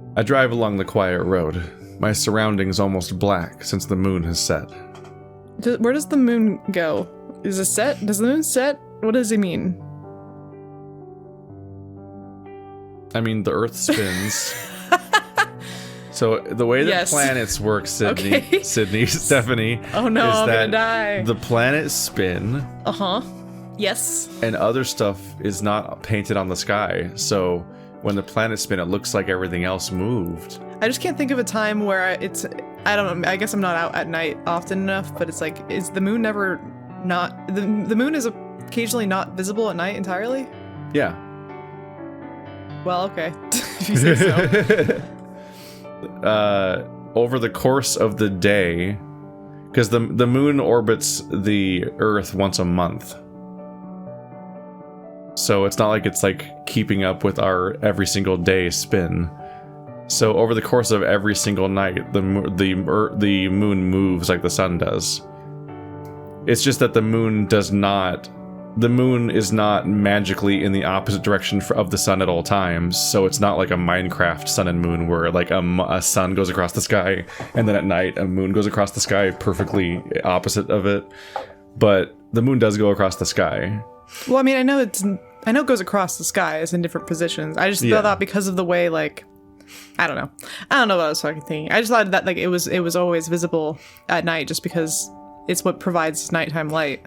I drive along the quiet road, my surroundings almost black since the moon has set. Where does the moon go? Is it set? Does the moon set? What does he mean? I mean, the Earth spins. So the way that planets work, Stephanie, oh no, is I'm that gonna die. The planets spin. Uh-huh. Yes. And other stuff is not painted on the sky. So when the planets spin, it looks like everything else moved. I just can't think of a time where I don't know, I guess I'm not out at night often enough, but it's like, is the moon never not, the moon is occasionally not visible at night entirely? Yeah. Well, okay, if you say so. Over the course of the day, because the moon orbits the Earth once a month. So it's not like it's like keeping up with our every single day spin. So over the course of every single night, the moon moves like the sun does. It's just that the moon is not magically in the opposite direction of the sun at all times. So it's not like a Minecraft sun and moon where like a sun goes across the sky and then at night a moon goes across the sky perfectly opposite of it. But the moon does go across the sky. Well, I mean, I know it goes across the sky. It's in different positions. I just thought that because of the way, like, I don't know what I was fucking thinking. I just thought that like it was always visible at night just because it's what provides nighttime light.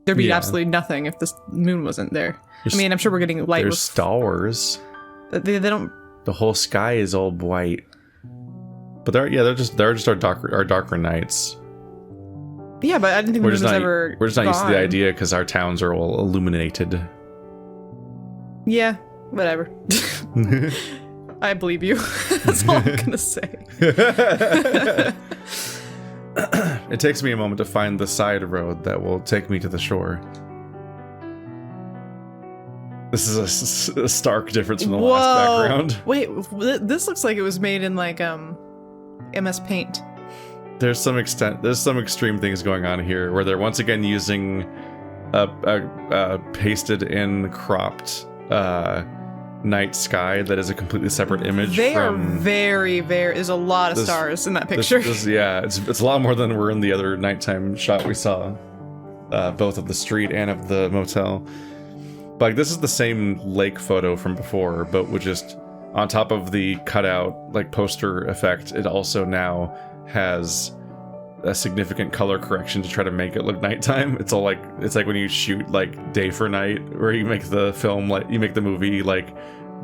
There'd be absolutely nothing if the moon wasn't there. I mean, I'm sure we're getting light. There's stars. They don't. The whole sky is all white. But they're just our darker nights. Yeah, but I didn't think the moon was ever. We're just not used to the idea because our towns are all illuminated. Yeah, whatever. I believe you. That's all I'm gonna say. It takes me a moment to find the side road that will take me to the shore. This is a stark difference from the last background. Wait, this looks like it was made in like MS Paint. There's some extreme things going on here where they're once again using a pasted in cropped night sky that is a completely separate image. They are very, there's a lot of stars in that picture. Yeah, it's a lot more than were in the other nighttime shot we saw, both of the street and of the motel. But like, this is the same lake photo from before, but with just on top of the cutout like poster effect, it also now has a significant color correction to try to make it look nighttime. It's like when you shoot like day for night, where you make the film like you make the movie like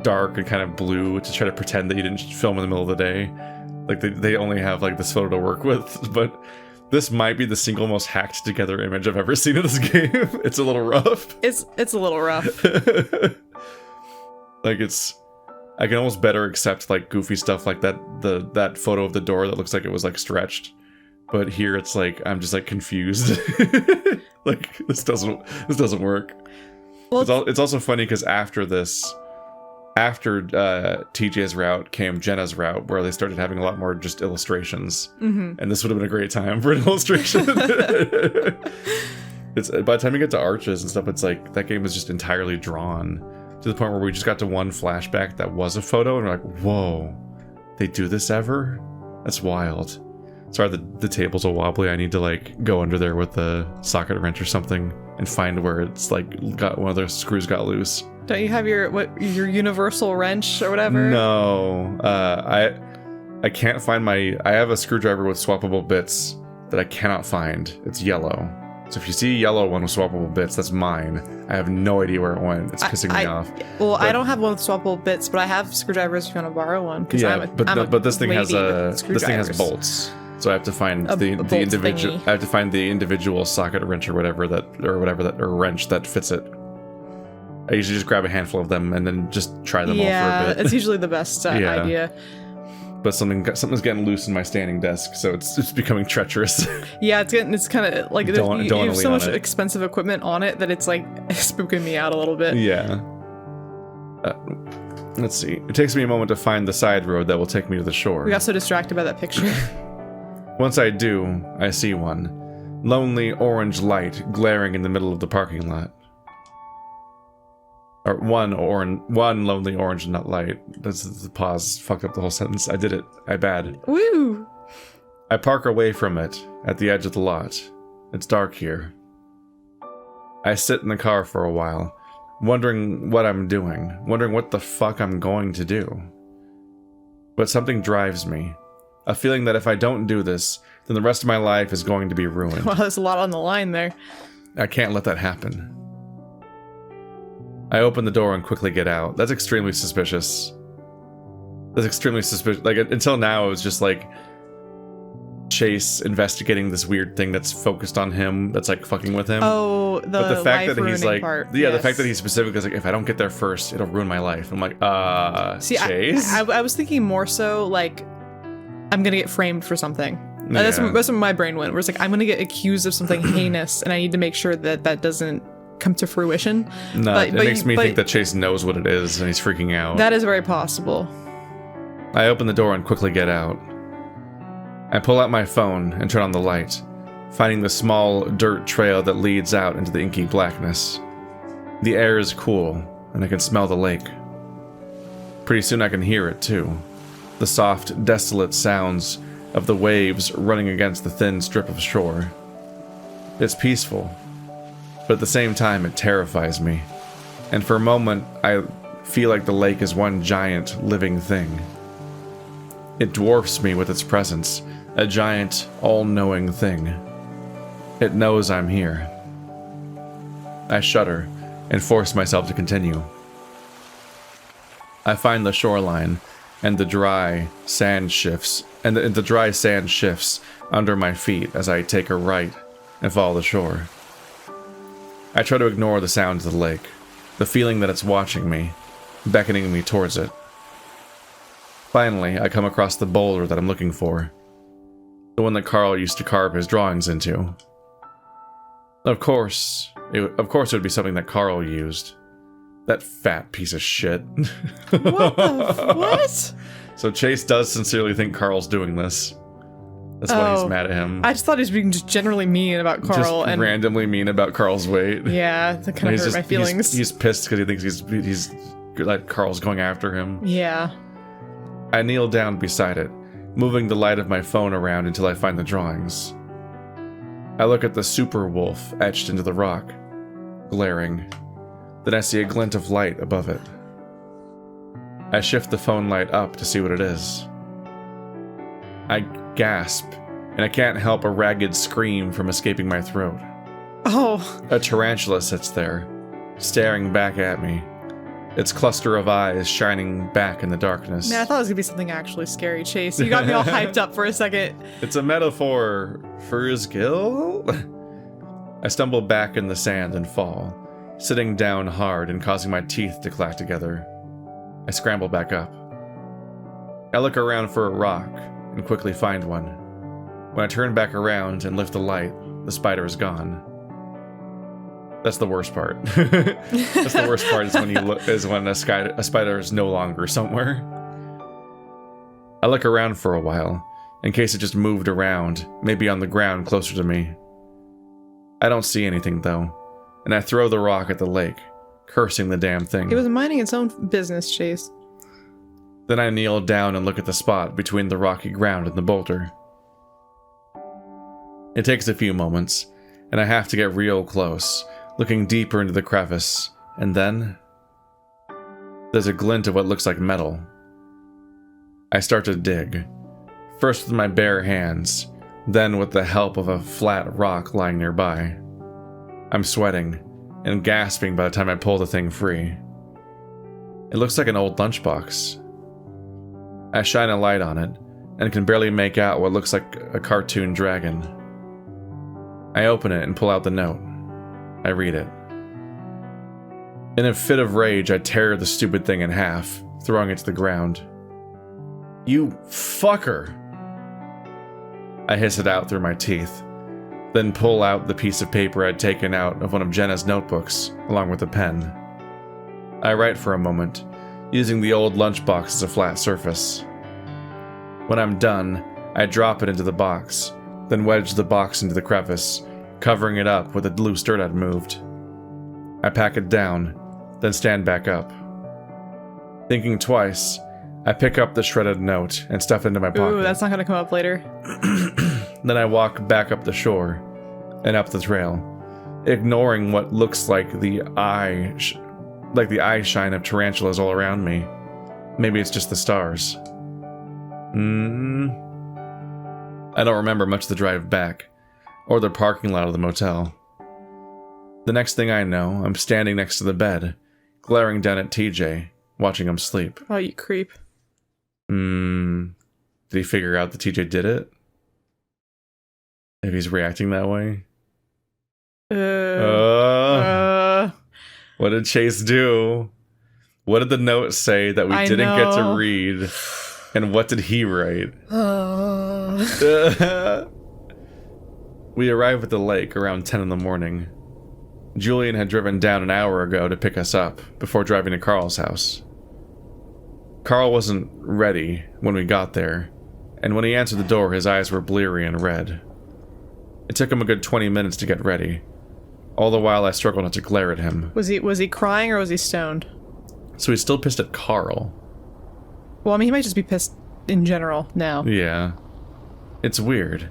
dark and kind of blue to try to pretend that you didn't film in the middle of the day. Like they only have like this photo to work with, but this might be the single most hacked together image I've ever seen in this game. It's a little rough. It's a little rough. Like I can almost better accept like goofy stuff like that photo of the door that looks like it was like stretched. But here it's like I'm just like confused. Like this doesn't work. Well, it's also funny because after TJ's route came Jenna's route, where they started having a lot more just illustrations, and this would have been a great time for an illustration. It's by the time you get to arches and stuff, it's like that game is just entirely drawn to the point where we just got to one flashback that was a photo, and we're like, whoa, they do this ever? That's wild. Sorry, the tables are wobbly. I need to like go under there with the socket wrench or something and find where it's like got one of the screws got loose. Don't you have your universal wrench or whatever? No, I can't find I have a screwdriver with swappable bits that I cannot find. It's yellow. So if you see a yellow one with swappable bits, that's mine. I have no idea where it went. It's pissing me off. Well, I don't have one with swappable bits, but I have screwdrivers if you want to borrow one. Yeah, but this thing has bolts. So I have to find the individual. I have to find the individual socket wrench or whatever wrench that fits it. I usually just grab a handful of them and then just try them all for a bit. It's usually the best idea. But something's getting loose in my standing desk, so it's becoming treacherous. Yeah, it's kind of like you have so much expensive equipment on it that it's like spooking me out a little bit. Yeah. Let's see. It takes me a moment to find the side road that will take me to the shore. We got so distracted by that picture. Once I do, I see one. Lonely orange light glaring in the middle of the parking lot. Or one lonely orange nut light. That's the pause. Fucked up the whole sentence. I did it. I bad. Woo! I park away from it, at the edge of the lot. It's dark here. I sit in the car for a while, wondering what I'm doing, wondering what the fuck I'm going to do. But something drives me. A feeling that if I don't do this, then the rest of my life is going to be ruined. Well, there's a lot on the line there. I can't let that happen. I open the door and quickly get out. That's extremely suspicious. That's extremely suspicious. Like, until now, it was just like Chase investigating this weird thing that's focused on him, that's like fucking with him. Oh, but the fact that he's like, part. Yeah, Yes. the fact that he specifically is like, if I don't get there first, it'll ruin my life. I'm like, See, Chase? I was thinking more so like, I'm gonna get framed for something. Yeah. That's where my brain went. Where it's like, I'm gonna get accused of something heinous, and I need to make sure that that doesn't come to fruition. No, it makes me think that Chase knows what it is, and he's freaking out. That is very possible. I open the door and quickly get out. I pull out my phone and turn on the light, finding the small dirt trail that leads out into the inky blackness. The air is cool, and I can smell the lake. Pretty soon I can hear it, too. The soft, desolate sounds of the waves running against the thin strip of shore. It's peaceful, but at the same time it terrifies me. And for a moment, I feel like the lake is one giant, living thing. It dwarfs me with its presence, a giant, all-knowing thing. It knows I'm here. I shudder and force myself to continue. I find the shoreline, and the dry sand shifts, under my feet as I take a right and follow the shore. I try to ignore the sounds of the lake, the feeling that it's watching me, beckoning me towards it. Finally, I come across the boulder that I'm looking for. The one that Carl used to carve his drawings into. Of course it would be something that Carl used. That fat piece of shit. What? So Chase does sincerely think Carl's doing this. That's why he's mad at him. I just thought he was being just generally mean about Carl. Just and randomly mean about Carl's weight. Yeah, that kind of hurt my feelings. He's pissed because he thinks he's like Carl's going after him. Yeah. I kneel down beside it, moving the light of my phone around until I find the drawings. I look at the super wolf etched into the rock, glaring. Then I see a glint of light above it. I shift the phone light up to see what it is. I gasp, and I can't help a ragged scream from escaping my throat. Oh. A tarantula sits there, staring back at me, its cluster of eyes shining back in the darkness. Man, I thought it was gonna be something actually scary, Chase. You got me all hyped up for a second. It's a metaphor for his gill? I stumble back in the sand and fall, sitting down hard and causing my teeth to clack together. I scramble back up. I look around for a rock and quickly find one. When I turn back around and lift the light, the spider is gone. That's the worst part. That's the worst part is when a spider is no longer somewhere. I look around for a while, in case it just moved around, maybe on the ground closer to me. I don't see anything though, and I throw the rock at the lake, cursing the damn thing. It was minding its own business, Chase. Then I kneel down and look at the spot between the rocky ground and the boulder. It takes a few moments, and I have to get real close, looking deeper into the crevice, and then there's a glint of what looks like metal. I start to dig, first with my bare hands, then with the help of a flat rock lying nearby. I'm sweating and gasping by the time I pull the thing free. It looks like an old lunchbox. I shine a light on it, and can barely make out what looks like a cartoon dragon. I open it and pull out the note. I read it. In a fit of rage, I tear the stupid thing in half, throwing it to the ground. You fucker! I hiss it out through my teeth, then pull out the piece of paper I'd taken out of one of Jenna's notebooks, along with a pen. I write for a moment, using the old lunchbox as a flat surface. When I'm done, I drop it into the box, then wedge the box into the crevice, covering it up with the loose dirt I'd moved. I pack it down, then stand back up. Thinking twice, I pick up the shredded note and stuff it into my pocket. Ooh, that's not gonna come up later. Then I walk back up the shore and up the trail, ignoring what looks like the eye shine of tarantulas all around me. Maybe it's just the stars. I don't remember much of the drive back, or the parking lot of the motel. The next thing I know, I'm standing next to the bed, glaring down at TJ, watching him sleep. Oh, you creep. Did he figure out that TJ did it? If he's reacting that way? What did Chase do? What did the note say that we didn't get to read? And what did he write? We arrived at the lake around 10 in the morning. Julian had driven down an hour ago to pick us up, before driving to Carl's house. Carl wasn't ready when we got there, and when he answered the door, his eyes were bleary and red. It took him a good 20 minutes to get ready. All the while I struggled not to glare at him. Was he crying or was he stoned? So he's still pissed at Carl. Well, I mean, he might just be pissed in general now. Yeah. It's weird.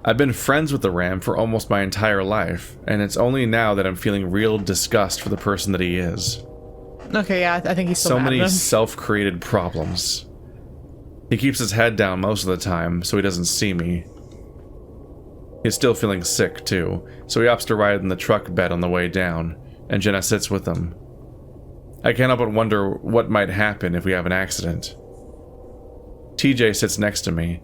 I've been friends with the Ram for almost my entire life, and it's only now that I'm feeling real disgust for the person that he is. Okay, yeah, I think he's still so mad at many him. self-created problems. He keeps his head down most of the time, so he doesn't see me. He's still feeling sick, too, so he opts to ride in the truck bed on the way down, and Jenna sits with him. I can't help but wonder what might happen if we have an accident. TJ sits next to me,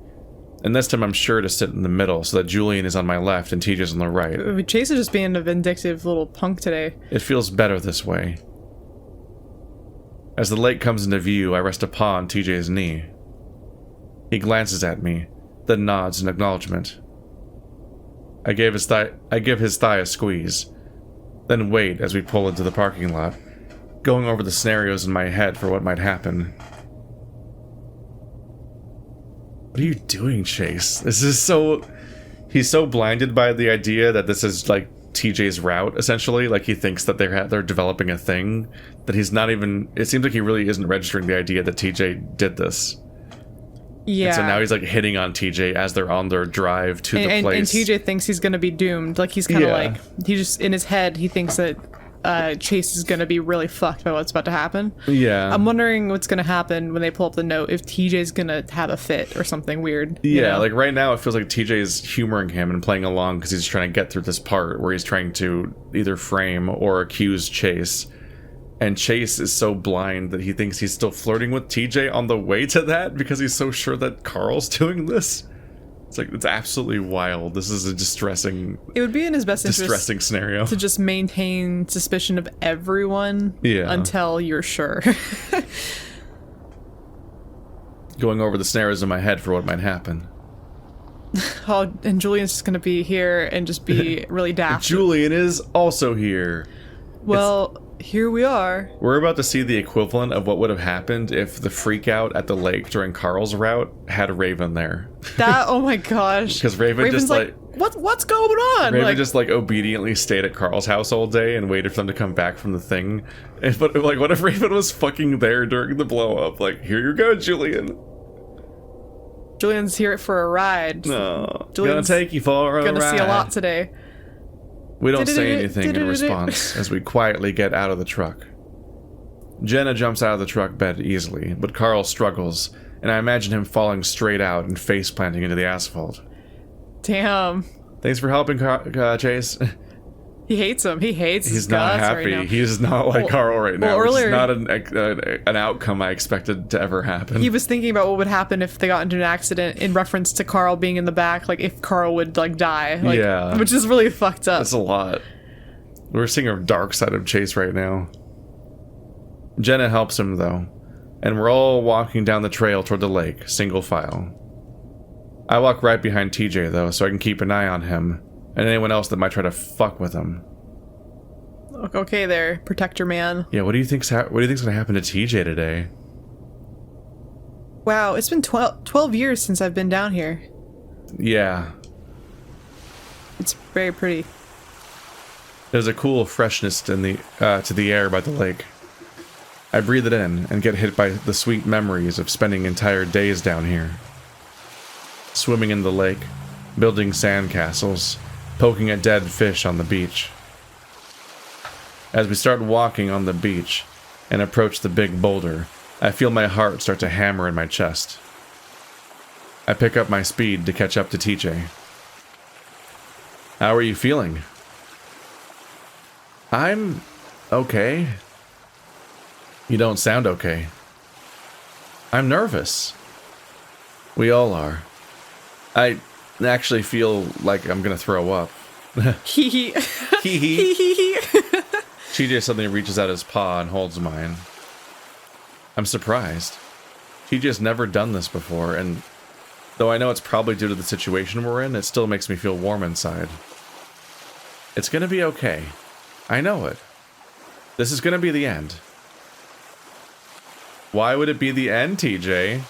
and this time I'm sure to sit in the middle so that Julian is on my left and TJ's on the right. Chase is just being a vindictive little punk today. It feels better this way. As the lake comes into view, I rest upon TJ's knee. He glances at me, then nods in acknowledgement. I give his thigh a squeeze, then wait as we pull into the parking lot, going over the scenarios in my head for what might happen. What are you doing, Chase? This is so... He's so blinded by the idea that this is, like, TJ's route, essentially. Like, he thinks that they're developing a thing, that he's not even... It seems like he really isn't registering the idea that TJ did this. Yeah. And so now he's, like, hitting on TJ as they're on their drive to the place. And TJ thinks he's gonna be doomed. Like, he's kind of like... He just... In his head, he thinks that Chase is gonna be really fucked by what's about to happen. Yeah. I'm wondering what's gonna happen when they pull up the note, if TJ's gonna have a fit or something weird. Yeah, like right now it feels like TJ's humoring him and playing along because he's trying to get through this part where he's trying to either frame or accuse Chase. And Chase is so blind that he thinks he's still flirting with TJ on the way to that because he's so sure that Carl's doing this. It's like, it's absolutely wild. This is a distressing... It would be in his best interest... Distressing scenario. To just maintain suspicion of everyone until you're sure. Going over the scenarios in my head for what might happen. Oh, and Julian's just gonna be here and just be really daft. Julian is also here. Well... Here we are. We're about to see the equivalent of what would have happened if the freak out at the lake during Carl's route had Raven there. That, oh my gosh. Because Raven's just like what's going on? Raven just like obediently stayed at Carl's house all day and waited for them to come back from the thing. But like, what if Raven was fucking there during the blow up? Like, here you go, Julian. Julian's here for a ride. No, Julian's gonna take you for a ride. Gonna see a lot today. We don't say anything in response as we quietly get out of the truck. Jenna jumps out of the truck bed easily, but Carl struggles, and I imagine him falling straight out and face planting into the asphalt. Damn. Thanks for helping, Chase. He hates him. He's not happy. Right, he's not like Carl right now. Earlier, it's not an outcome I expected to ever happen. He was thinking about what would happen if they got into an accident in reference to Carl being in the back, like if Carl would like die. Like, yeah. Which is really fucked up. That's a lot. We're seeing a dark side of Chase right now. Jenna helps him though, and we're all walking down the trail toward the lake, single file. I walk right behind TJ though, so I can keep an eye on him. And anyone else that might try to fuck with him. Okay there, protector man. Yeah, what do you think's gonna happen to TJ today? Wow, it's been 12 years since I've been down here. Yeah. It's very pretty. There's a cool freshness in the to the air by the lake. I breathe it in and get hit by the sweet memories of spending entire days down here. Swimming in the lake, building sandcastles, poking at dead fish on the beach. As we start walking on the beach and approach the big boulder, I feel my heart start to hammer in my chest. I pick up my speed to catch up to TJ. How are you feeling? I'm okay. You don't sound okay. I'm nervous. We all are. I actually feel like I'm gonna throw up. Hee hee. Hee hee. Hee hee. TJ suddenly reaches out his paw and holds mine. I'm surprised. TJ's never done this before, and though I know it's probably due to the situation we're in, it still makes me feel warm inside. It's gonna be okay. I know it. This is gonna be the end. Why would it be the end, TJ?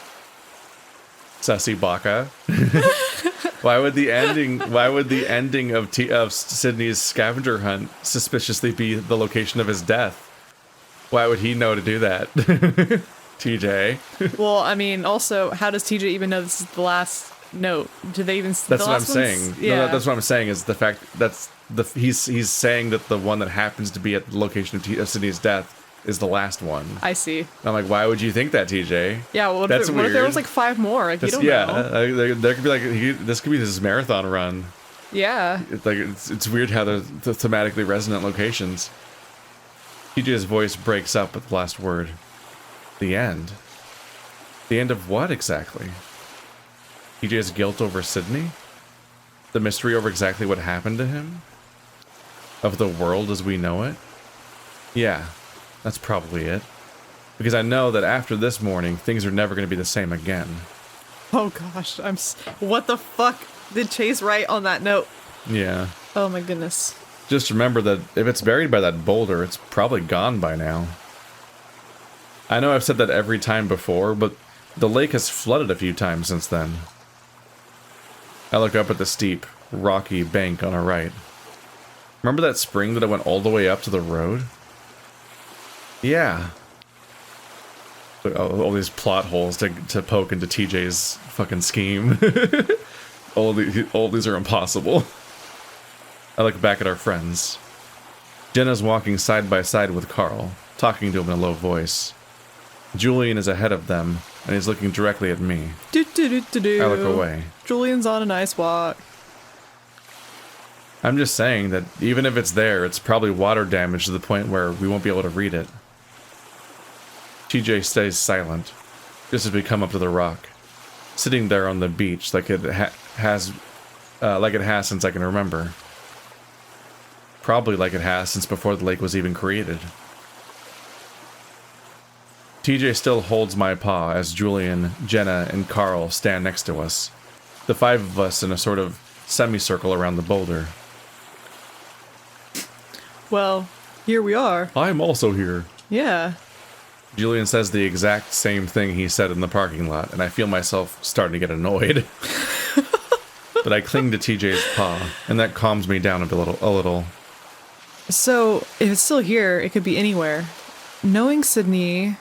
Sussy Baka. Why would the ending of Sydney's scavenger hunt suspiciously be the location of his death? Why would he know to do that? TJ. Well, I mean, also, how does TJ even know this is the last note? Do they even? That's what I'm saying. Yeah. No, that's what I'm saying is the fact that's he's saying that the one that happens to be at the location of Sydney's death is the last one. I see. I'm like, why would you think that, TJ? Yeah, well, That's what if there weird. was like 5 more? Like, you don't Yeah, know. there could be like this could be this marathon run. Yeah. It's weird how they're the thematically resonant locations. TJ's voice breaks up at the last word. The end. The end of what exactly? TJ's guilt over Sydney? The mystery over exactly what happened to him? Of the world as we know it? Yeah, that's probably it. Because I know that after this morning, things are never going to be the same again. Oh gosh, what the fuck did Chase write on that note? Yeah. Oh my goodness. Just remember that if it's buried by that boulder, it's probably gone by now. I know I've said that every time before, but the lake has flooded a few times since then. I look up at the steep, rocky bank on our right. Remember that spring that I went all the way up to the road? Yeah. All these plot holes to poke into TJ's fucking scheme. all these are impossible. I look back at our friends. Jenna's walking side by side with Carl, talking to him in a low voice. Julian is ahead of them, and he's looking directly at me. Do, do, do, do, do. I look away. Julian's on a nice walk. I'm just saying that even if it's there, it's probably water damage to the point where we won't be able to read it. TJ stays silent, just as we come up to the rock, sitting there on the beach like it has since I can remember. Probably like it has since before the lake was even created. TJ still holds my paw as Julian, Jenna, and Carl stand next to us, the 5 of us in a sort of semicircle around the boulder. Well, here we are. I'm also here. Yeah. Julian says the exact same thing he said in the parking lot, and I feel myself starting to get annoyed. But I cling to TJ's paw, and that calms me down a little. So, if it's still here, it could be anywhere. Knowing Sydney,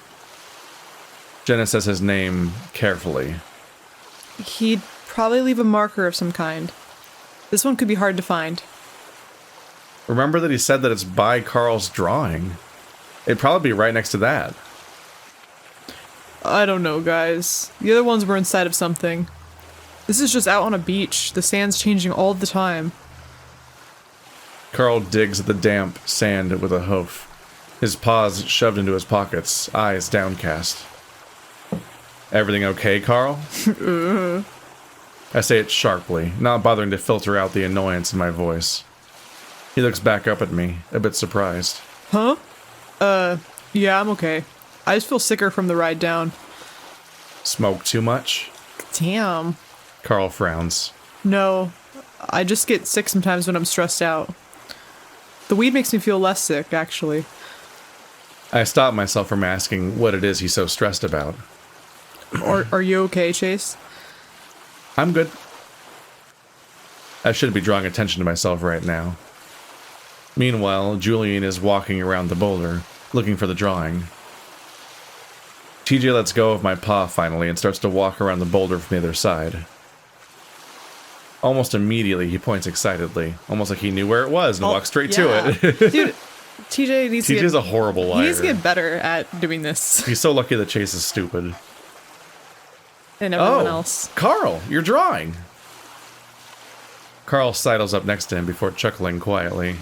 Jenna says his name carefully. he'd probably leave a marker of some kind. This one could be hard to find. Remember that he said that it's by Carl's drawing. It'd probably be right next to that. I don't know, guys. The other ones were inside of something. This is just out on a beach. The sand's changing all the time. Carl digs at the damp sand with a hoof, his paws shoved into his pockets, eyes downcast. Everything okay, Carl? I say it sharply, not bothering to filter out the annoyance in my voice. He looks back up at me, a bit surprised. Huh? Yeah, I'm okay. I just feel sicker from the ride down. Smoke too much? Damn. Carl frowns. No, I just get sick sometimes when I'm stressed out. The weed makes me feel less sick, actually. I stop myself from asking what it is he's so stressed about. Are you okay, Chase? I'm good. I shouldn't be drawing attention to myself right now. Meanwhile, Julian is walking around the boulder, looking for the drawing. TJ lets go of my paw finally and starts to walk around the boulder from the other side. Almost immediately, he points excitedly, almost like he knew where it was and walks straight to it. Dude, TJ needs to get... TJ's a horrible liar. He needs to get better at doing this. He's so lucky that Chase is stupid. And everyone else. Carl, you're drawing. Carl sidles up next to him before chuckling quietly.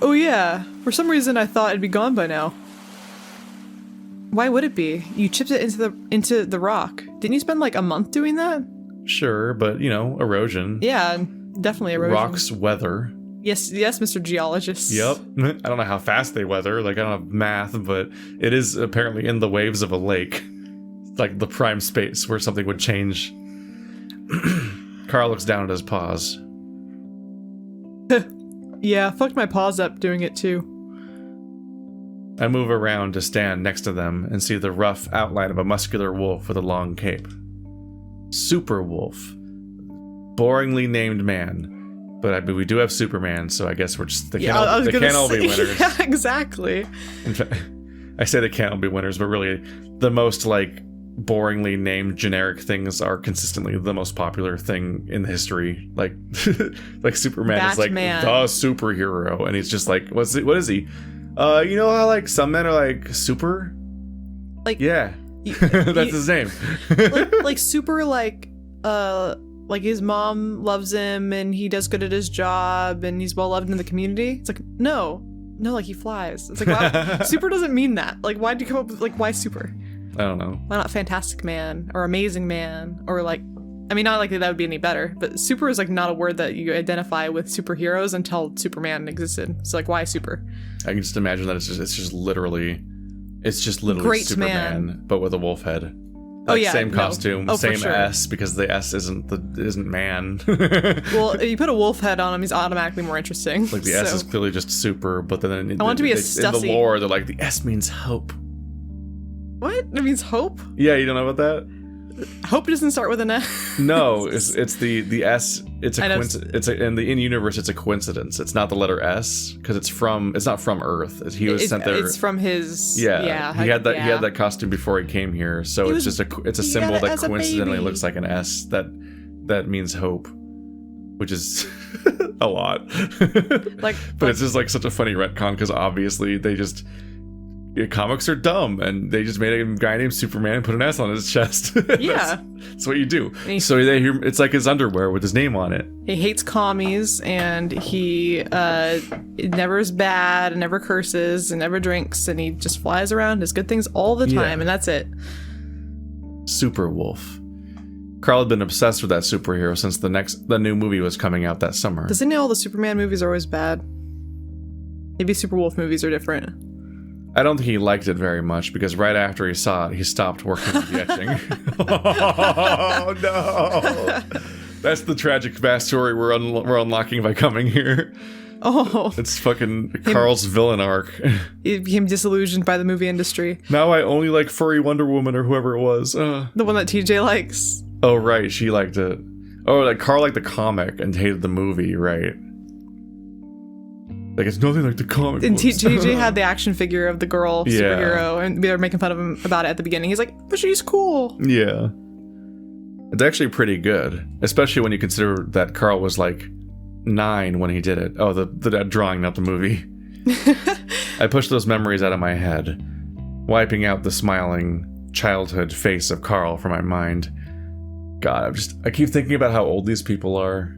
Oh yeah, for some reason I thought it'd be gone by now. Why would it be? You chipped it into the rock. Didn't you spend like a month doing that? Sure, but you know, erosion. Yeah, definitely erosion. Rocks weather. Yes, Mr. Geologist. Yep. I don't know how fast they weather, like I don't have math, but it is apparently in the waves of a lake. Like the prime space where something would change. Carl looks down at his paws. Yeah, fucked my paws up doing it too. I move around to stand next to them and see the rough outline of a muscular wolf with a long cape. Super Wolf. Boringly named man. But we do have Superman, so I guess we're just... They can't all be winners. Yeah, exactly. In fact, I say they can't all be winners, but really, the most, like, boringly named generic things are consistently the most popular thing in history. Like, like Superman Batman. Is, like, the superhero, and he's just like, what is he? You know how, like, some men are, like, super? Like... Yeah. That's his name. like super, like his mom loves him and he does good at his job and he's well loved in the community. It's like, no, like he flies. It's like, wow, super doesn't mean that. Like, why'd you come up with, like, why super? I don't know. Why not Fantastic Man or Amazing Man or like, I mean, not likely that would be any better, but super is like not a word that you identify with superheroes until Superman existed. So like, why super? I can just imagine that it's just literally Great Superman, man. But with a wolf head. Like, same costume, same sure. S, because the S isn't man. Well, if you put a wolf head on him, he's automatically more interesting. Like the S is clearly just super, but then I want to be a in Stussy. the lore, they're like the S means hope. What? It means hope? Yeah, you don't know about that? Hope doesn't start with an S. No, it's the S. It's a coincidence. In universe, it's a coincidence. It's not the letter S because it's not from Earth. He was sent there. It's from his. Yeah. He had that costume before he came here, so it's a symbol that coincidentally looks like an S that means hope, which is a lot. But it's just like such a funny retcon because obviously they just. Comics are dumb, and they just made a guy named Superman and put an S on his chest. Yeah. That's what you do. So it's like his underwear with his name on it. He hates commies, and he never is bad, and never curses, and never drinks, and he just flies around, does good things all the time, and that's it. Super Wolf. Carl had been obsessed with that superhero since the new movie was coming out that summer. Does he know all the Superman movies are always bad? Maybe Super Wolf movies are different. I don't think he liked it very much because right after he saw it, he stopped working on the etching. Oh no! That's the tragic backstory we're unlocking by coming here. Oh, it's fucking Carl's villain arc. He became disillusioned by the movie industry. Now I only like furry Wonder Woman or whoever it was. The one that TJ likes. Oh right, she liked it. Oh, like Carl liked the comic and hated the movie, right? Like, it's nothing like the comic and books. TJ had the action figure of the girl superhero, and they were making fun of him about it at the beginning. He's like, but she's cool. Yeah. It's actually pretty good, especially when you consider that Carl was like 9 when he did it. Oh, the drawing, not the movie. I pushed those memories out of my head, wiping out the smiling childhood face of Carl from my mind. God, I keep thinking about how old these people are.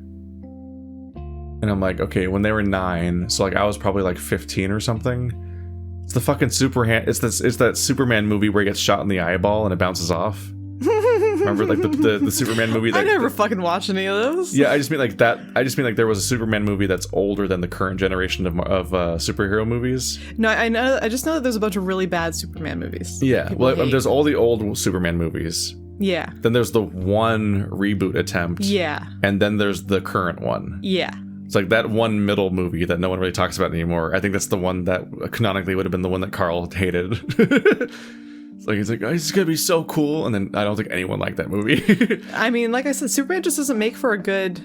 And I'm like, okay, when they were 9, so like I was probably like 15 or something. It's the fucking it's that Superman movie where he gets shot in the eyeball and it bounces off. Remember like the Superman movie that I never fucking watched any of those. Yeah, I just mean like that. I just mean like there was a Superman movie that's older than the current generation of superhero movies. No, I know. I just know that there's a bunch of really bad Superman movies. Yeah, well, there's all the old Superman movies. Yeah. Then there's the one reboot attempt. Yeah. And then there's the current one. Yeah. It's like that one middle movie that no one really talks about anymore. I think that's the one that canonically would have been the one that Carl hated. It's like, he's like, oh, this is going to be so cool. And then I don't think anyone liked that movie. I mean, like I said, Superman just doesn't make for good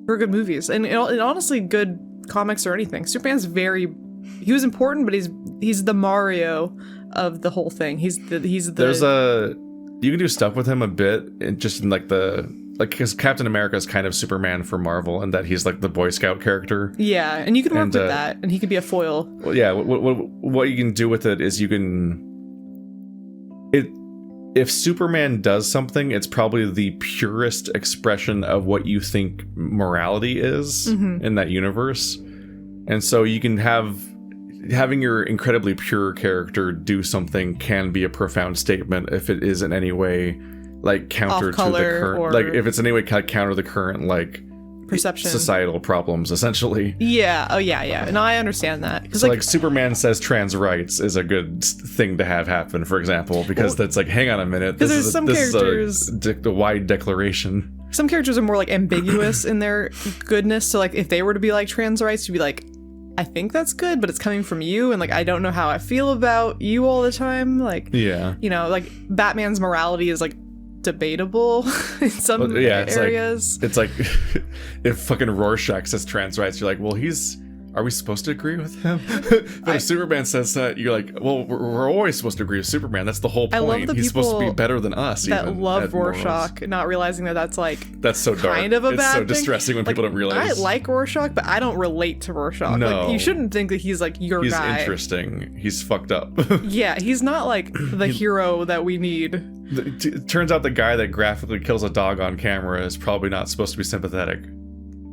movies. And honestly, good comics or anything. Superman's he was important, but he's the Mario of the whole thing. He's the There's you can do stuff with him a bit, just in like because Captain America is kind of Superman for Marvel, and that he's like the Boy Scout character. Yeah, and you can work with that, and he could be a foil. Well, yeah, what you can do with it is if Superman does something, it's probably the purest expression of what you think morality is in that universe. And so you can having your incredibly pure character do something can be a profound statement if it is in any way like counter to the current, like if it's in any way counter the current like perception, societal problems, essentially. Yeah. Oh yeah. No, I understand that. So like Superman says trans rights is a good thing to have happen, for example, because that's like, hang on a minute, this is a wide declaration. Some characters are more like ambiguous in their goodness. So like if they were to be like trans rights, you'd be like, I think that's good, but it's coming from you, and like I don't know how I feel about you all the time. Like, yeah, you know, like Batman's morality is like debatable in some areas. It's like if fucking Rorschach says trans rights, you're like, well, are we supposed to agree with him? But if Superman says that, you're like, well, we're always supposed to agree with Superman. That's the whole point. I love the He's supposed to be better than us. That love Rorschach, not realizing that's so dark. Kind of a bad thing. It's so distressing when people don't realize. I like Rorschach, but I don't relate to Rorschach. No. Like, you shouldn't think that he's like your guy. He's interesting. He's fucked up. Yeah, he's not like the hero that we need. It turns out the guy that graphically kills a dog on camera is probably not supposed to be sympathetic.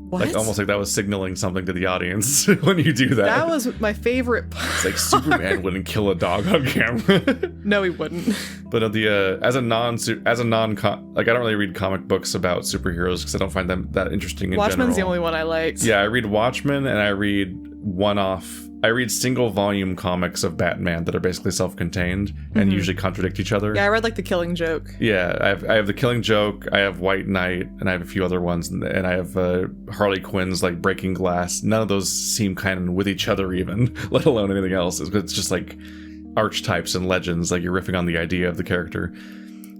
What? Like almost like that was signaling something to the audience when you do that. That was my favorite. It's like Superman wouldn't kill a dog on camera. No, he wouldn't. But as a non like I don't really read comic books about superheroes because I don't find them that interesting in Watchmen's general. the only one I liked. Yeah, I read Watchmen and I read single volume comics of Batman that are basically self-contained and usually contradict each other. Yeah, I read like The Killing Joke. Yeah, I have The Killing Joke, I have White Knight, and I have a few other ones, and I have Harley Quinn's like Breaking Glass. None of those seem canon with each other even, let alone anything else. It's just like archetypes and legends, like you're riffing on the idea of the character.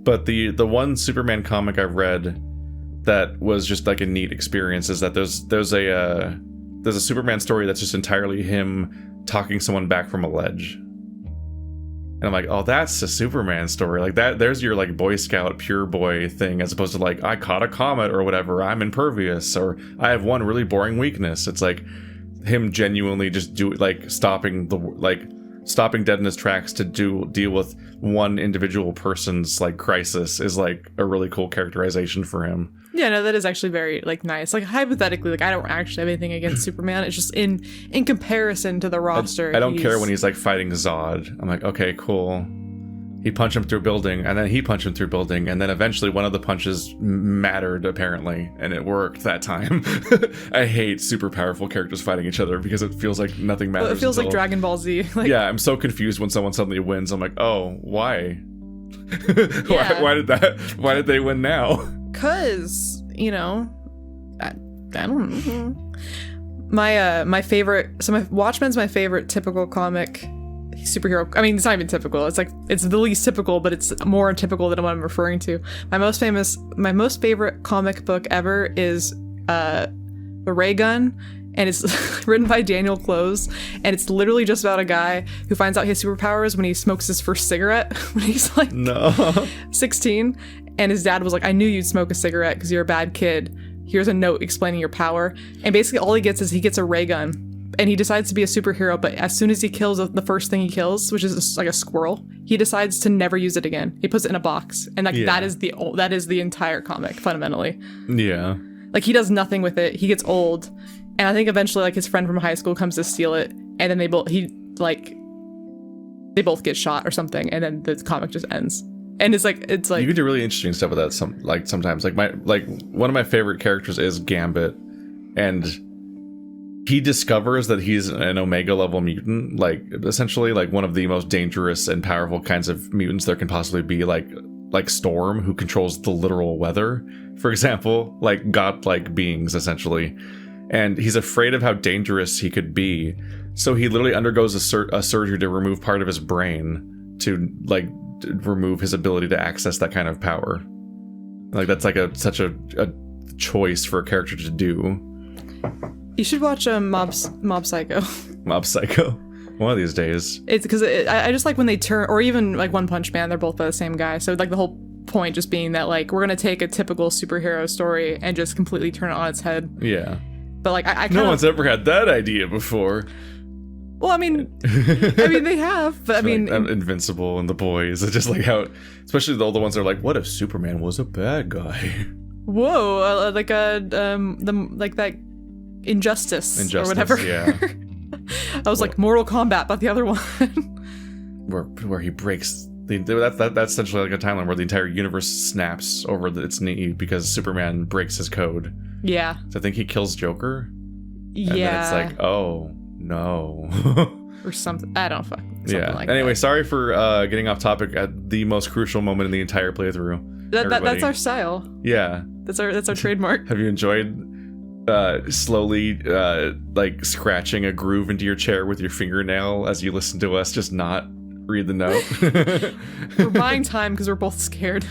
But the one Superman comic I've read that was just like a neat experience is that there's a Superman story that's just entirely him talking someone back from a ledge. And I'm like, oh, that's a Superman story. Like that, there's your like Boy Scout pure boy thing, as opposed to like, I caught a comet or whatever, I'm impervious, or I have one really boring weakness. It's like him genuinely just stopping dead in his tracks to deal with one individual person's like crisis is like a really cool characterization for him. Yeah, no, that is actually very like nice. Like hypothetically, like I don't actually have anything against Superman. It's just in comparison to the roster. I don't care when he's like fighting Zod. I'm like, okay, cool. He punched him through a building, and then he punched him through a building, and then eventually one of the punches mattered apparently, and it worked that time. I hate super powerful characters fighting each other because it feels like nothing matters. Well, it feels like Dragon Ball Z. Like, yeah, I'm so confused when someone suddenly wins. I'm like, oh, why? Why did they win now? Cause, you know, I don't know. My favorite, so my Watchmen's my favorite typical comic superhero. I mean, it's not even typical. It's like it's the least typical, but it's more typical than what I'm referring to. My most favorite comic book ever is The Ray Gun, and it's written by Daniel Close, and it's literally just about a guy who finds out he has superpowers when he smokes his first cigarette when he's like 16, and his dad was like, I knew you'd smoke a cigarette because you're a bad kid. Here's a note explaining your power. And basically all he gets a ray gun, and he decides to be a superhero, but as soon as he kills the first thing he kills, which is like a squirrel, he decides to never use it again. He puts it in a box, and like that is the entire comic fundamentally. Yeah. Like he does nothing with it. He gets old, and I think eventually like his friend from high school comes to steal it, and then they both get shot or something, and then the comic just ends. And it's like you can do really interesting stuff with that. Sometimes one of my favorite characters is Gambit, and he discovers that he's an Omega level mutant, like essentially like one of the most dangerous and powerful kinds of mutants there can possibly be, like Storm, who controls the literal weather, for example, like godlike beings essentially. And he's afraid of how dangerous he could be, so he literally undergoes a surgery to remove part of his brain to like remove his ability to access that kind of power. Like that's like such a choice for a character to do. You should watch Mob Psycho. Mob Psycho. One of these days. It's because I just like when they turn, or even like One Punch Man, they're both by the same guy. So like the whole point just being that like we're gonna take a typical superhero story and just completely turn it on its head. Yeah. But like I no one's ever had that idea before. Well, I mean they have, but I mean, like, Invincible and The Boys. It's just like how, especially the older ones are like, what if Superman was a bad guy? Whoa, like that Injustice or whatever. Yeah. I was like Mortal Kombat, but the other one. where he breaks that's essentially like a timeline where the entire universe snaps over its knee because Superman breaks his code. Yeah. So I think he kills Joker. Yeah. And then it's like, oh no. Or something. I don't fuck. Yeah. Like anyway, that. sorry for getting off topic at the most crucial moment in the entire playthrough. That's our style. Yeah. That's our trademark. Have you enjoyed slowly like scratching a groove into your chair with your fingernail as you listen to us just not read the note? We're buying time because we're both scared.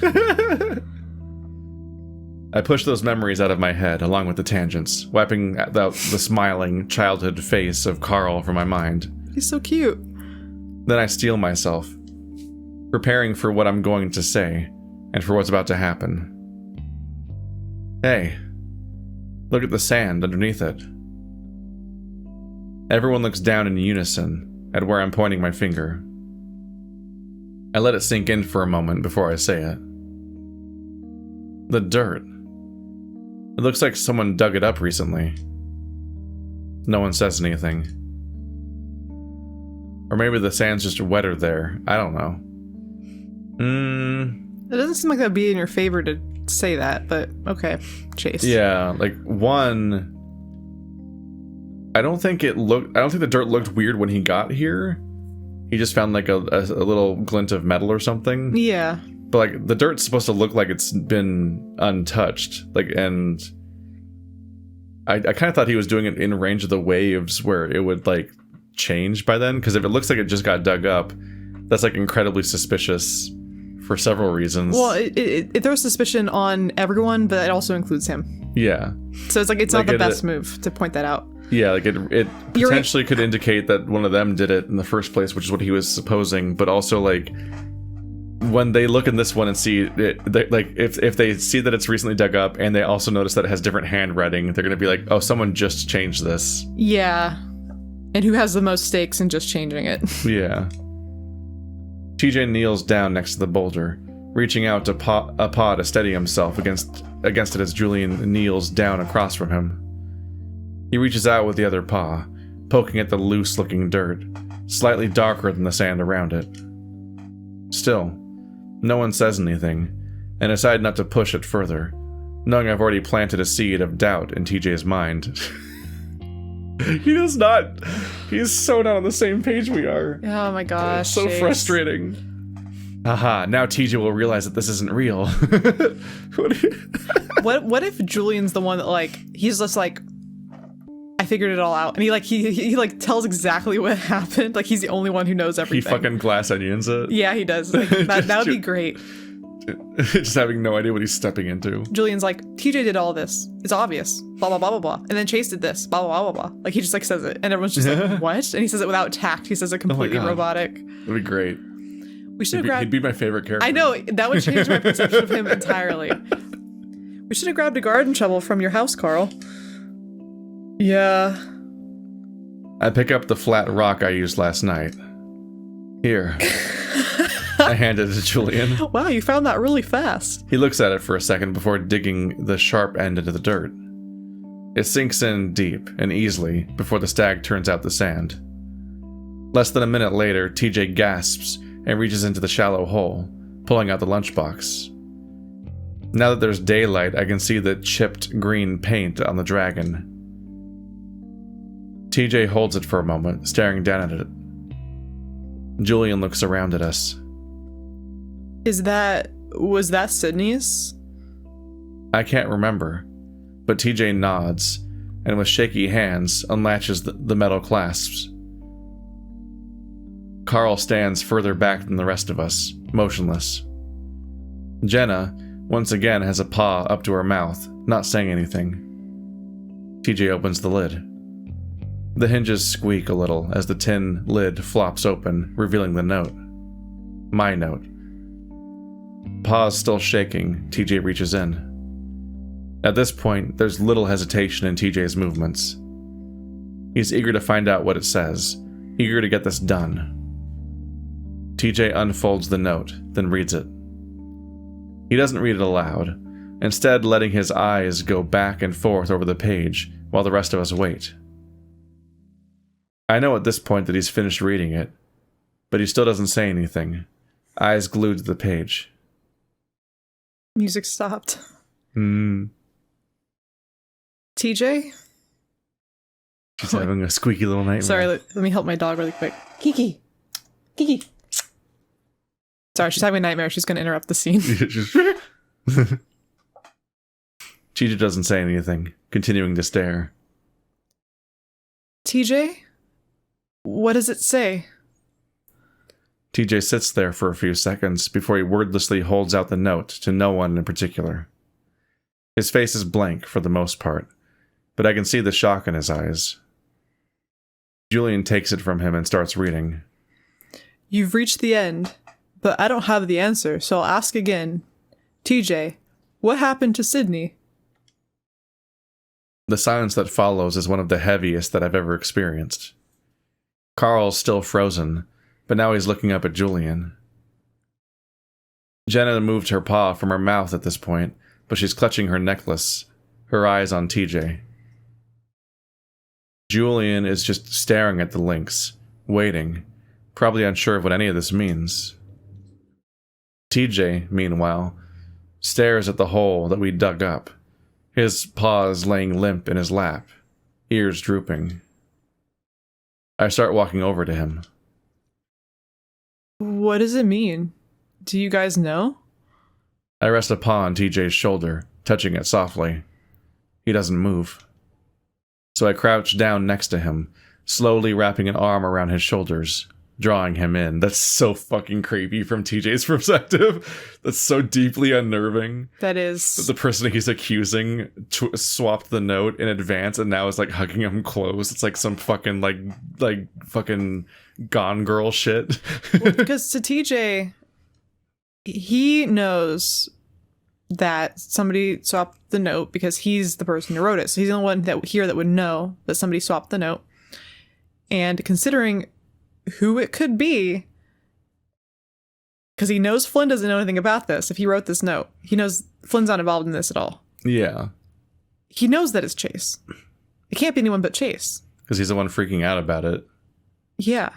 I push those memories out of my head along with the tangents, wiping out the smiling childhood face of Carl from my mind. He's so cute. Then I steel myself, preparing for what I'm going to say and for what's about to happen. Hey, look at the sand underneath it. Everyone looks down in unison at where I'm pointing my finger. I let it sink in for a moment before I say it. The dirt. It looks like someone dug it up recently. No one says anything. Or maybe the sand's just wetter there. I don't know. It doesn't seem like that'd be in your favor to say that, but okay, Chase. Yeah, like one. I don't think the dirt looked weird when he got here. He just found like a little glint of metal or something. Yeah. But like the dirt's supposed to look like it's been untouched. Like, and I kind of thought he was doing it in range of the waves where it would like change by then. Because if it looks like it just got dug up, that's like incredibly suspicious for several reasons. Well, it throws suspicion on everyone, but it also includes him. Yeah. So it's like it's not the best move to point that out. Yeah, like it potentially could indicate that one of them did it in the first place, which is what he was supposing. But also, like, when they look in this one and see it, like if they see that it's recently dug up and they also notice that it has different handwriting, they're gonna be like, oh, someone just changed this. Yeah. And who has the most stakes in just changing it? Yeah. TJ kneels down next to the boulder, reaching out a paw to steady himself against it as Julian kneels down across from him. He reaches out with the other paw, poking at the loose-looking dirt, slightly darker than the sand around it. Still, no one says anything, and decide not to push it further, knowing I've already planted a seed of doubt in TJ's mind. He does not. He's so not on the same page we are. Oh my gosh. It's so frustrating. Aha, now TJ will realize that this isn't real. What if Julian's the one that like he's just like I figured it all out, and he like tells exactly what happened. Like he's the only one who knows everything. He fucking glass onions it. Yeah, he does. Like, that would be great. Just having no idea what he's stepping into. Julian's like, TJ did all this. It's obvious. Blah blah blah blah blah. And then Chase did this. Blah blah blah blah blah. Like he just like says it, and everyone's just like, what? And he says it without tact. He says it completely robotic. That'd be great. We should have grabbed. He'd be my favorite character. I know, that would change my perception of him entirely. We should have grabbed a garden shovel from your house, Carl. Yeah. I pick up the flat rock I used last night. Here. I hand it to Julian. Wow, you found that really fast. He looks at it for a second before digging the sharp end into the dirt. It sinks in deep and easily before the stag turns out the sand. Less than a minute later, TJ gasps and reaches into the shallow hole, pulling out the lunchbox. Now that there's daylight, I can see the chipped green paint on the dragon. TJ holds it for a moment, staring down at it. Julian looks around at us. Was that Sydney's? I can't remember, but TJ nods, and with shaky hands unlatches the metal clasps. Carl stands further back than the rest of us, motionless. Jenna, once again, has a paw up to her mouth, not saying anything. TJ opens the lid. The hinges squeak a little as the tin lid flops open, revealing the note. My note. Paws still shaking, TJ reaches in. At this point, there's little hesitation in TJ's movements. He's eager to find out what it says, eager to get this done. TJ unfolds the note, then reads it. He doesn't read it aloud, instead letting his eyes go back and forth over the page while the rest of us wait. I know at this point that he's finished reading it, but he still doesn't say anything, eyes glued to the page. Music stopped. TJ? She's having a squeaky little nightmare. Sorry, let me help my dog really quick. Kiki! Kiki! Sorry, she's having a nightmare. She's going to interrupt the scene. TJ doesn't say anything, continuing to stare. TJ? What does it say? TJ sits there for a few seconds before he wordlessly holds out the note to no one in particular. His face is blank for the most part, but I can see the shock in his eyes. Julian takes it from him and starts reading. You've reached the end, but I don't have the answer, so I'll ask again. TJ, what happened to Sydney? The silence that follows is one of the heaviest that I've ever experienced. Carl's still frozen, but now he's looking up at Julian. Jenna moved her paw from her mouth at this point, but she's clutching her necklace, her eyes on TJ. Julian is just staring at the links, waiting, probably unsure of what any of this means. TJ, meanwhile, stares at the hole that we dug up, his paws laying limp in his lap, ears drooping. I start walking over to him. What does it mean? Do you guys know? I rest a paw on TJ's shoulder, touching it softly. He doesn't move. So I crouch down next to him, slowly wrapping an arm around his shoulders, drawing him in. That's so fucking creepy from TJ's perspective. That's so deeply unnerving. That is. The person he's accusing swapped the note in advance and now is like hugging him close. It's like some fucking like fucking Gone Girl shit. Well, because to TJ, he knows that somebody swapped the note because he's the person who wrote it. So he's the only one that would know that somebody swapped the note. And considering who it could be, because he knows Flynn doesn't know anything about this. If he wrote this note, he knows Flynn's not involved in this at all. Yeah. He knows that it's Chase. It can't be anyone but Chase. Because he's the one freaking out about it. Yeah.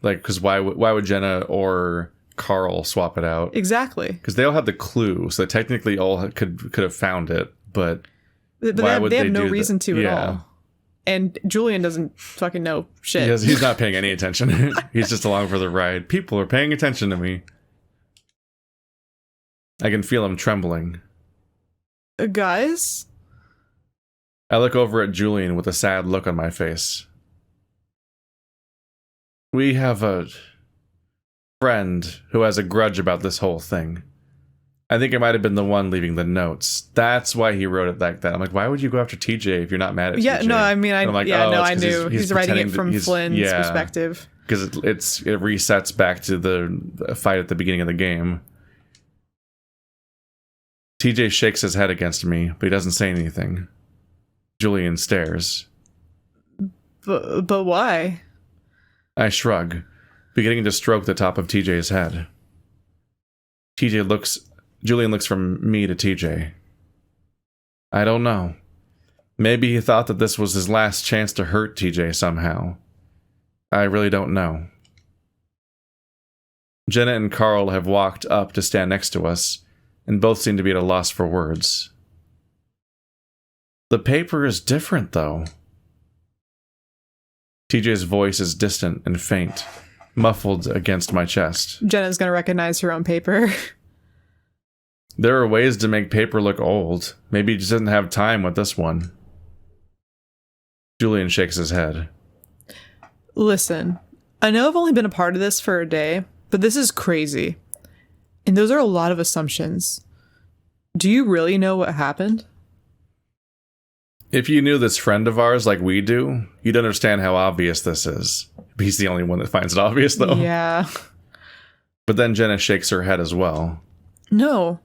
Like, because why would Jenna or Carl swap it out? Exactly. Because they all had the clue, so they technically all could have found it, but they have no reason to at all. And Julian doesn't fucking know shit. He's not paying any attention. He's just along for the ride. People are paying attention to me. I can feel him trembling. Guys? I look over at Julian with a sad look on my face. We have a friend who has a grudge about this whole thing. I think it might have been the one leaving the notes. That's why he wrote it like that. I'm like, why would you go after TJ if you're not mad at TJ? Yeah, no, I mean, I knew. He's writing it from Flynn's perspective. Because it resets back to the fight at the beginning of the game. TJ shakes his head against me, but he doesn't say anything. Julian stares. But why? I shrug, beginning to stroke the top of TJ's head. Julian looks from me to TJ. I don't know. Maybe he thought that this was his last chance to hurt TJ somehow. I really don't know. Jenna and Carl have walked up to stand next to us, and both seem to be at a loss for words. The paper is different, though. TJ's voice is distant and faint, muffled against my chest. Jenna's gonna recognize her own paper. There are ways to make paper look old. Maybe he just didn't have time with this one. Julian shakes his head. Listen, I know I've only been a part of this for a day, but this is crazy. And those are a lot of assumptions. Do you really know what happened? If you knew this friend of ours like we do, you'd understand how obvious this is. He's the only one that finds it obvious, though. Yeah. But then Jenna shakes her head as well. No,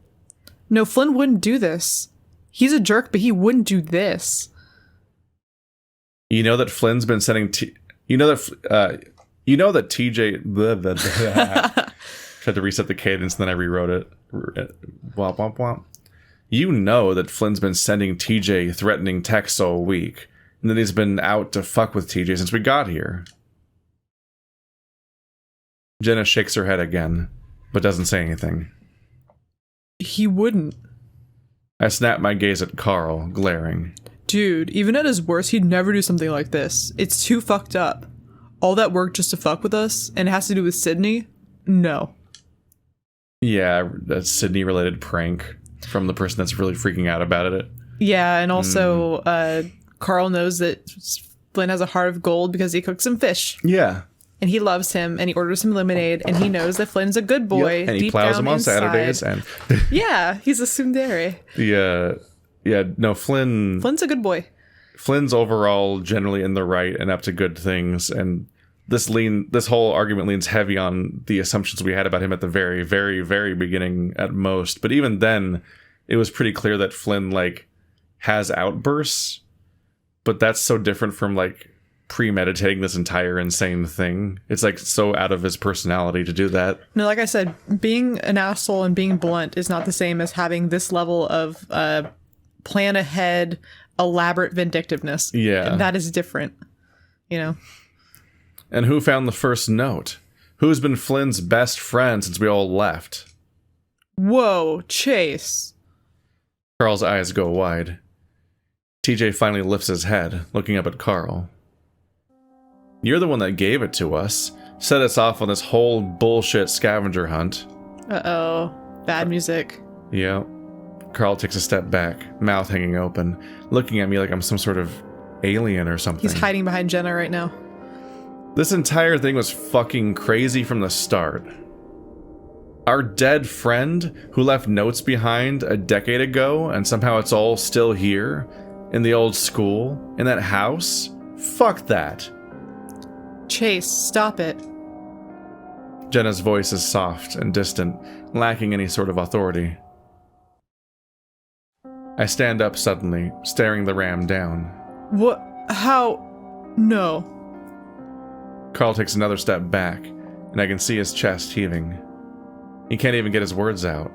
Flynn wouldn't do this. He's a jerk, but he wouldn't do this. You know that Flynn's been sending... You know that TJ... Tried to reset the cadence, and then I rewrote it. Womp, womp, womp. You know that Flynn's been sending TJ threatening texts all week, and that he's been out to fuck with TJ since we got here. Jenna shakes her head again, but doesn't say anything. He wouldn't. I snap my gaze at Carl, glaring. Dude, even at his worst, he'd never do something like this. It's too fucked up. All that work just to fuck with us, and it has to do with Sydney? No. Yeah, a Sydney-related prank from the person that's really freaking out about it. Yeah, and also, Carl knows that Flynn has a heart of gold because he cooks him fish. Yeah. And he loves him, and he orders him lemonade, and he knows that Flynn's a good boy. Yep. And he plows him on Saturdays. And yeah, he's a tsundere. Flynn's a good boy. Flynn's overall generally in the right and up to good things, and this whole argument leans heavy on the assumptions we had about him at the very, very, very beginning at most. But even then, it was pretty clear that Flynn, like, has outbursts, but that's so different from, like, premeditating this entire insane thing. It's, like, so out of his personality to do that. No, like I said, being an asshole and being blunt is not the same as having this level of plan ahead, elaborate vindictiveness. Yeah. That is different, you know? And who found the first note? Who's been Flynn's best friend since we all left? Whoa, Chase. Carl's eyes go wide. TJ finally lifts his head, looking up at Carl. You're the one that gave it to us. Set us off on this whole bullshit scavenger hunt. Uh-oh. Bad music. Yeah. Carl takes a step back, mouth hanging open, looking at me like I'm some sort of alien or something. He's hiding behind Jenna right now. This entire thing was fucking crazy from the start. Our dead friend who left notes behind a decade ago, and somehow it's all still here, in the old school, in that house? Fuck that. Chase, stop it. Jenna's voice is soft and distant, lacking any sort of authority. I stand up suddenly, staring the ram down. What? How? No. Carl takes another step back, and I can see his chest heaving. He can't even get his words out.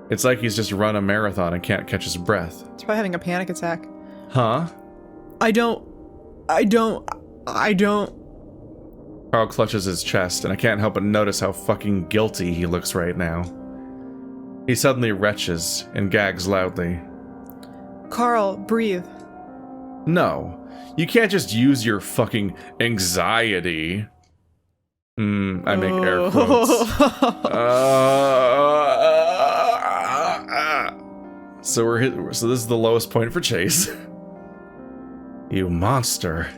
It's like he's just run a marathon and can't catch his breath. He's probably having a panic attack. Huh? I don't... Carl clutches his chest, and I can't help but notice how fucking guilty he looks right now. He suddenly retches and gags loudly. Carl, breathe. No. You can't just use your fucking anxiety. I make air quotes. So this is the lowest point for Chase. You monster.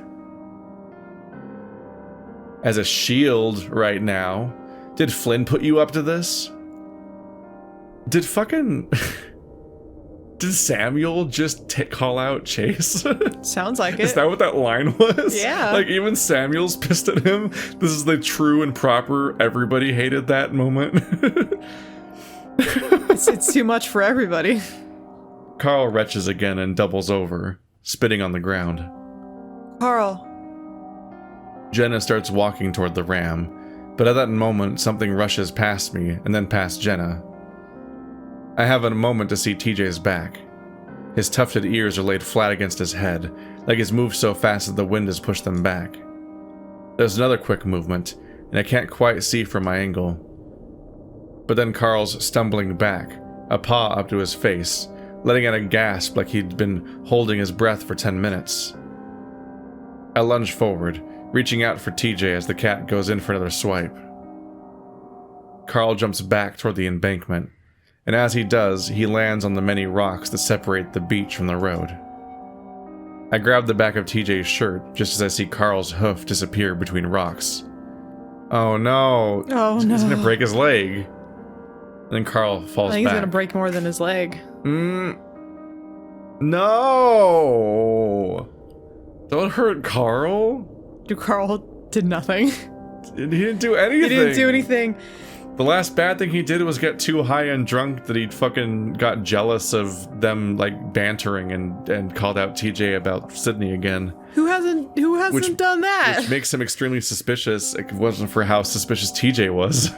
As a shield right now, did Flynn put you up to this? Did Samuel just call out Chase? Sounds like it. Is that what that line was? Yeah. Like, even Samuel's pissed at him. This is the true and proper, everybody hated that moment. It's too much for everybody. Carl retches again and doubles over, spitting on the ground. Carl. Jenna starts walking toward the ram, but at that moment, something rushes past me and then past Jenna. I have a moment to see TJ's back. His tufted ears are laid flat against his head, like he's moved so fast that the wind has pushed them back. There's another quick movement, and I can't quite see from my angle. But then Carl's stumbling back, a paw up to his face, letting out a gasp like he'd been holding his breath for 10 minutes. I lunge forward, reaching out for TJ as the cat goes in for another swipe. Carl jumps back toward the embankment, and as he does, he lands on the many rocks that separate the beach from the road. I grab the back of TJ's shirt just as I see Carl's hoof disappear between rocks. Oh no! Oh no! He's gonna break his leg. Then Carl falls back. I think he's gonna break more than his leg. No! Don't hurt Carl. Carl did nothing. He didn't do anything. He didn't do anything. The last bad thing he did was get too high and drunk that he fucking got jealous of them, like, bantering and called out TJ about Sydney again. Who hasn't done that? Which makes him extremely suspicious. It wasn't for how suspicious TJ was.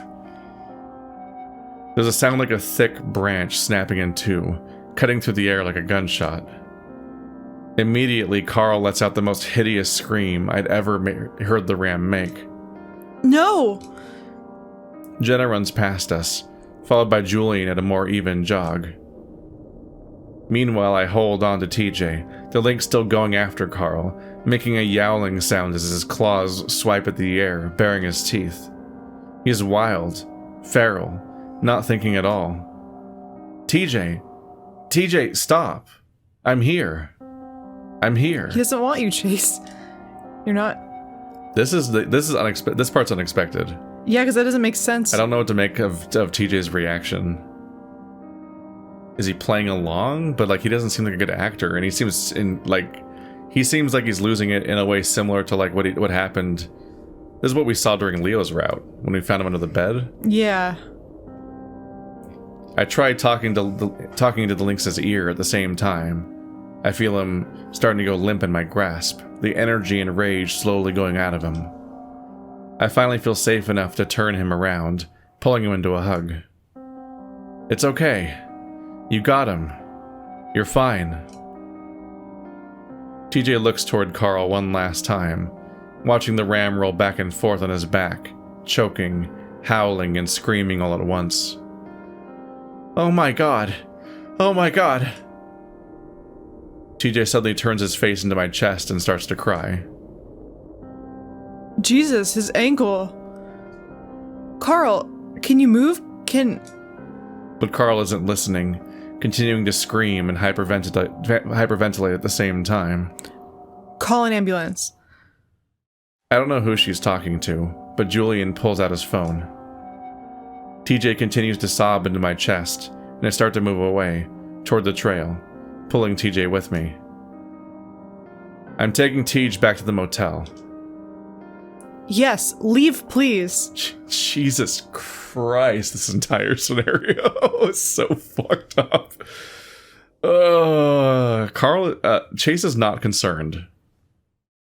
There's a sound like a thick branch snapping in two, cutting through the air like a gunshot. Immediately, Carl lets out the most hideous scream I'd ever heard the ram make. No! Jenna runs past us, followed by Julian at a more even jog. Meanwhile, I hold on to TJ, the link still going after Carl, making a yowling sound as his claws swipe at the air, baring his teeth. He is wild, feral, not thinking at all. TJ, stop. I'm here. He doesn't want you, Chase. You're not... This is unexpected. This part's unexpected. Yeah, because that doesn't make sense. I don't know what to make of TJ's reaction. Is he playing along? But, like, he doesn't seem like a good actor, and he seems like he's losing it in a way similar to, like, what happened. This is what we saw during Leo's route, when we found him under the bed. Yeah. I tried talking to the Lynx's ear at the same time. I feel him starting to go limp in my grasp, the energy and rage slowly going out of him. I finally feel safe enough to turn him around, pulling him into a hug. It's okay. You got him. You're fine. TJ looks toward Carl one last time, watching the ram roll back and forth on his back, choking, howling, and screaming all at once. Oh my god. Oh my god. TJ suddenly turns his face into my chest and starts to cry. Jesus, his ankle. Carl, can you move? But Carl isn't listening, continuing to scream and hyperventilate at the same time. Call an ambulance. I don't know who she's talking to, but Julian pulls out his phone. TJ continues to sob into my chest, and I start to move away, toward the trail, pulling TJ with me. I'm taking TJ back to the motel. Yes, leave, please. Jesus Christ, this entire scenario is so fucked up. Chase is not concerned.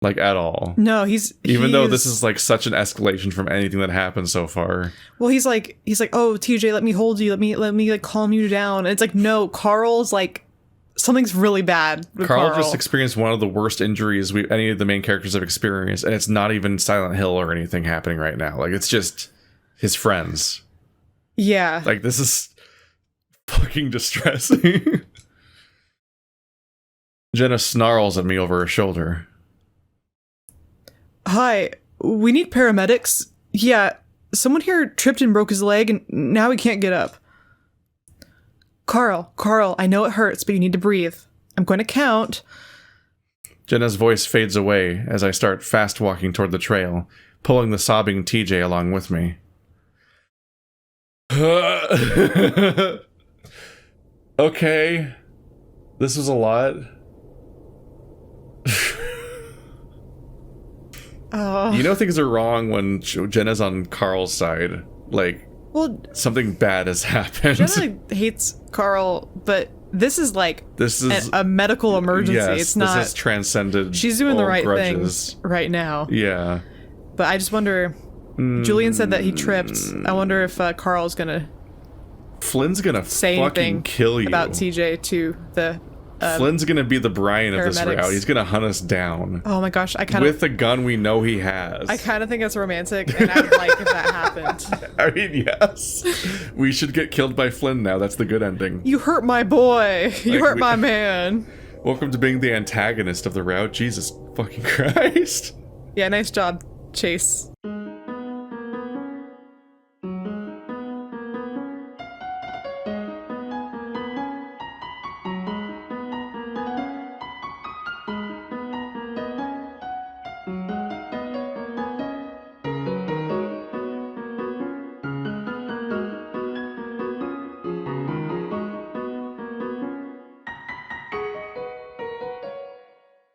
Like, at all. No, Even though this is, like, such an escalation from anything that happened so far. Well, he's like, oh, TJ, let me hold you. Let me, like, calm you down. And it's like, no, Carl's, like, something's really bad with Carl. Just experienced one of the worst injuries any of the main characters have experienced, and it's not even Silent Hill or anything happening right now. Like, it's just his friends. Yeah. Like, this is fucking distressing. Jenna snarls at me over her shoulder. Hi, we need paramedics. Yeah, someone here tripped and broke his leg, and now he can't get up. Carl, I know it hurts, but you need to breathe. I'm going to count. Jenna's voice fades away as I start fast walking toward the trail, pulling the sobbing TJ along with me. Okay. This was a lot. You know things are wrong when Jenna's on Carl's side. Like, well, something bad has happened. Jenna hates Carl, but this is like a medical emergency. Yes, it's not. This has transcended. She's doing the right grudges. things right now. Yeah. But I just wonder. Julian said that he tripped. I wonder if Carl's gonna. Flynn's gonna say fucking anything kill you about TJ to the. Flynn's gonna be the Brian of this paramedics. route. He's gonna hunt us down. Oh my gosh, I kind of with the gun we know he has. I kind of think that's romantic, and I would like if that happened. I mean, yes, we should get killed by Flynn now. That's the good ending. You hurt my boy. You hurt my man. Welcome to being the antagonist of the route. Jesus fucking Christ. Yeah, nice job, Chase.